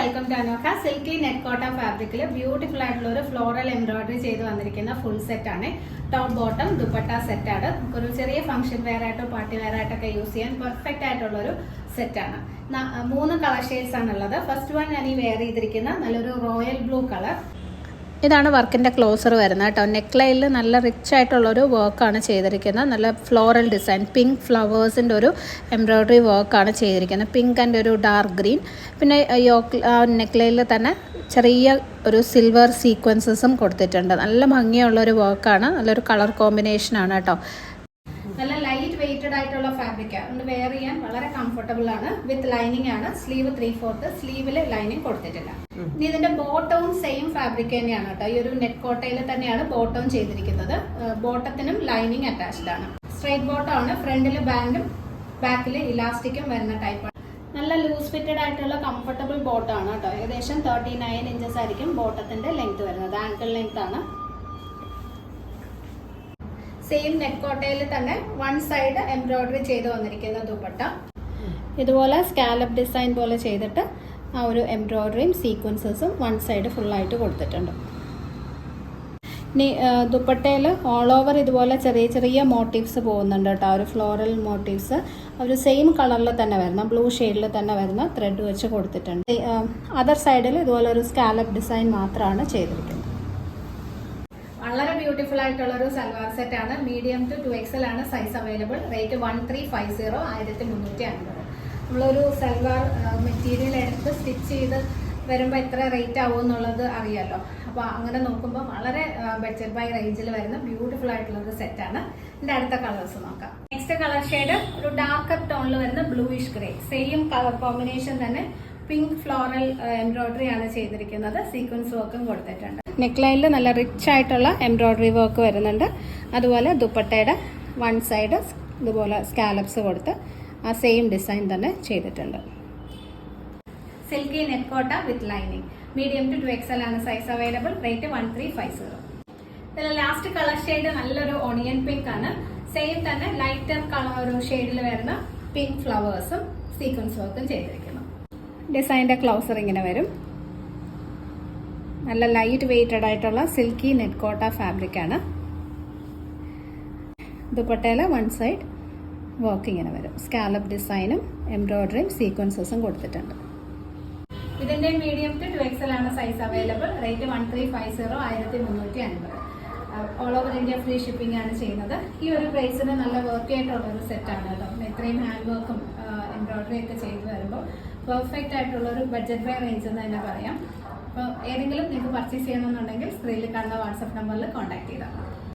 Welcome to Anokha silky net cotton ഫാബ്രിക്കിൽ beautiful ആയിട്ടുള്ള ഒരു ഫ്ലോറൽ എംബ്രോയിഡറി ചെയ്ത് വന്നിരിക്കുന്ന ഫുൾ സെറ്റ് ആണ്. ടോപ്പ് ബോട്ടം ദുപ്പട്ട സെറ്റ് ആണ്. ഒരു ചെറിയ ഫംഗ്ഷൻ വെയർ ആയിട്ടോ പാർട്ടി വെയർ ആയിട്ടൊക്കെ യൂസ് ചെയ്യാൻ പെർഫെക്റ്റ് ആയിട്ടുള്ള ഒരു സെറ്റ് ആണ്. 3 കളർ ഷെയ്ഡ്സ് ആണുള്ളത്. ഫസ്റ്റ് വൺ ഞാൻ ഈ വെയർ ചെയ്തിരിക്കുന്ന നല്ലൊരു റോയൽ ബ്ലൂ കളർ. ഇതാണ് വർക്കിൻ്റെ ക്ലോസർ വരുന്നത് കേട്ടോ. നെക്ക് ലൈനിൽ നല്ല റിച്ച് ആയിട്ടുള്ളൊരു വർക്കാണ് ചെയ്തിരിക്കുന്നത്. നല്ല ഫ്ലോറൽ ഡിസൈൻ, പിങ്ക് ഫ്ലവേഴ്സിൻ്റെ ഒരു എംബ്രോയ്ഡറി വർക്കാണ് ചെയ്തിരിക്കുന്നത്. പിങ്ക് ആൻഡ് ഒരു ഡാർക്ക് ഗ്രീൻ. പിന്നെ നെക്ക് ലൈനിൽ തന്നെ ചെറിയ ഒരു സിൽവർ സീക്വൻസസും കൊടുത്തിട്ടുണ്ട്. നല്ല ഭംഗിയുള്ളൊരു വർക്കാണ്. നല്ലൊരു കളർ കോമ്പിനേഷനാണ് കേട്ടോ. നല്ല ലൈറ്റ് വെയ്റ്റഡ് ആയിട്ടുള്ള ഫാബ്രിക് ആണ്. വെയർ ചെയ്യാൻ വളരെ കംഫർട്ടബിൾ ആണ്. വിത്ത് ലൈനിങ് ആണ്. സ്ലീവ് 3/4, സ്ലീവിൽ ലൈനിങ് കൊടുത്തിട്ടില്ല. ഇനി ഇതിന്റെ ബോട്ടവും സെയിം ഫാബ്രിക് തന്നെയാണ് കേട്ടോ. ഈ ഒരു നെറ്റ് കോട്ടയിൽ തന്നെയാണ് ബോട്ടവും ചെയ്തിരിക്കുന്നത്. ബോട്ടത്തിനും ലൈനിങ് അറ്റാച്ച്ഡ് ആണ്. സ്ട്രൈറ്റ് ബോട്ടം ആണ്. ഫ്രണ്ടിൽ ബാൻഡും ബാക്കിൽ ഇലാസ്റ്റിക്കും വരുന്ന ടൈപ്പാണ്. നല്ല ലൂസ് ഫിറ്റഡ് ആയിട്ടുള്ള കംഫർട്ടബിൾ ബോട്ടം ആണ് കേട്ടോ. ഏകദേശം 39 ഇഞ്ചസ് ആയിരിക്കും ബോട്ടത്തിന്റെ ലെങ്ത് വരുന്നത്. ആങ്കിൾ ലെങ്ത് ആണ്. സെയിം നെറ്റ് കോട്ടയിൽ തന്നെ വൺ സൈഡ് എംബ്രോയിഡറി ചെയ്ത് വന്നിരിക്കുന്ന ദുപ്പട്ട. ഇതുപോലെ സ്കാലപ്പ് ഡിസൈൻ പോലെ ചെയ്തിട്ട് ആ ഒരു എംബ്രോയിഡറിയും സീക്വൻസസും വൺ സൈഡ് ഫുള്ളായിട്ട് കൊടുത്തിട്ടുണ്ട്. ഇനി ദുപ്പട്ടയിൽ ഓൾ ഓവർ ഇതുപോലെ ചെറിയ ചെറിയ മോട്ടീവ്സ് പോകുന്നുണ്ട് കേട്ടോ. ഒരു ഫ്ലോറൽ മോട്ടീവ്സ് ഒരു സെയിം കളറിൽ തന്നെ വരുന്ന, ബ്ലൂ ഷെയ്ഡിൽ തന്നെ വരുന്ന ത്രെഡ് വെച്ച് കൊടുത്തിട്ടുണ്ട്. അതർ സൈഡിൽ ഇതുപോലെ ഒരു സ്കാലപ്പ് ഡിസൈൻ മാത്രമാണ് ചെയ്തിരിക്കുന്നത്. വളരെ ബ്യൂട്ടിഫുൾ ആയിട്ടുള്ള ഒരു സൽവാർ സെറ്റ് ആണ്. മീഡിയം ടു 2XL ആണ് സൈസ് അവൈലബിൾ. റേറ്റ് 1350, 1350. നമ്മളൊരു സൽവാർ മെറ്റീരിയൽ എടുത്ത് സ്റ്റിച്ച് ചെയ്ത് വരുമ്പോൾ എത്ര റേറ്റ് ആവും എന്നുള്ളത് അറിയാമല്ലോ. അപ്പോൾ അങ്ങനെ നോക്കുമ്പോൾ വളരെ ബഡ്ജറ്റ് ബൈ റേഞ്ചിൽ വരുന്ന ബ്യൂട്ടിഫുൾ ആയിട്ടുള്ള ഒരു സെറ്റാണ്. ഇതിൻ്റെ അടുത്ത കളേഴ്സ് നോക്കാം. നെക്സ്റ്റ് കളർ ഷെയ്ഡ് ഒരു ഡാർക്കർ ടോണിൽ വരുന്ന bluish grey. Same colour combination തന്നെ. പിങ്ക് ഫ്ലോറൽ എംബ്രോയിഡറി ആണ് ചെയ്തിരിക്കുന്നത്. സീക്വൻസ് വർക്കും കൊടുത്തിട്ടുണ്ട്. നെക്ക് ലൈനിൽ നല്ല റിച്ച് ആയിട്ടുള്ള എംബ്രോയിഡറി വർക്ക് വരുന്നുണ്ട്. അതുപോലെ ദുപ്പട്ടയുടെ വൺ സൈഡ് ഇതുപോലെ സ്കാലപ്സ് കൊടുത്ത് ആ സെയിം ഡിസൈൻ തന്നെ ചെയ്തിട്ടുണ്ട്. സിൽക്കി നെറ്റ് കോട്ട with lining. Medium to 2XL ആണ് സൈസ് അവൈലബിൾ. റേറ്റ് 1350. ഇതിൽ ലാസ്റ്റ് കളർ ഷെയ്ഡ് നല്ലൊരു ഓണിയൻ പിങ്ക് ആണ്. സെയിം തന്നെ ലൈറ്റർ കളർ ഒരു ഷെയ്ഡിൽ വരുന്ന പിങ്ക് ഫ്ലവേഴ്സും സീക്വൻസ് വർക്കും ചെയ്തിരിക്കുന്നു. ഡിസൈൻ്റെ ക്ലോസർ ഇങ്ങനെ വരും. നല്ല ലൈറ്റ് വെയ്റ്റഡ് ആയിട്ടുള്ള സിൽക്കി നെറ്റ് കോട്ട ഫാബ്രിക് ആണ്. ദുപ്പട്ടയിലെ വൺ സൈഡ് വർക്ക് ഇങ്ങനെ വരും. സ്കാലപ്പ് ഡിസൈനും എംബ്രോയിഡറിയും സീക്വൻസസും കൊടുത്തിട്ടുണ്ട്. ഇതിന്റെ മീഡിയം ടു 2XL ആണ് size available. Rate 1350, 1350. All over India free shipping ആണ് ചെയ്യുന്നത്. ഈ ഒരു പ്രൈസിന് നല്ല വർക്ക് ആയിട്ടുള്ള ഒരു സെറ്റാണ് കേട്ടോ. ഇത്രയും ഹാൻഡ് വർക്കും എംബ്രോയിഡറി ഒക്കെ ചെയ്ത് വരുമ്പോൾ പെർഫെക്റ്റ് ആയിട്ടുള്ള ഒരു ബഡ്ജറ്റ് ബൈ റേഞ്ച് എന്ന് തന്നെ പറയാം. അപ്പോൾ ഏതെങ്കിലും നിങ്ങൾക്ക് പർച്ചേസ് ചെയ്യണമെന്നുണ്ടെങ്കിൽ സ്ക്രീനിൽ കാണുന്ന വാട്സപ്പ് നമ്പറിൽ കോൺടാക്ട് ചെയ്താൽ മതി.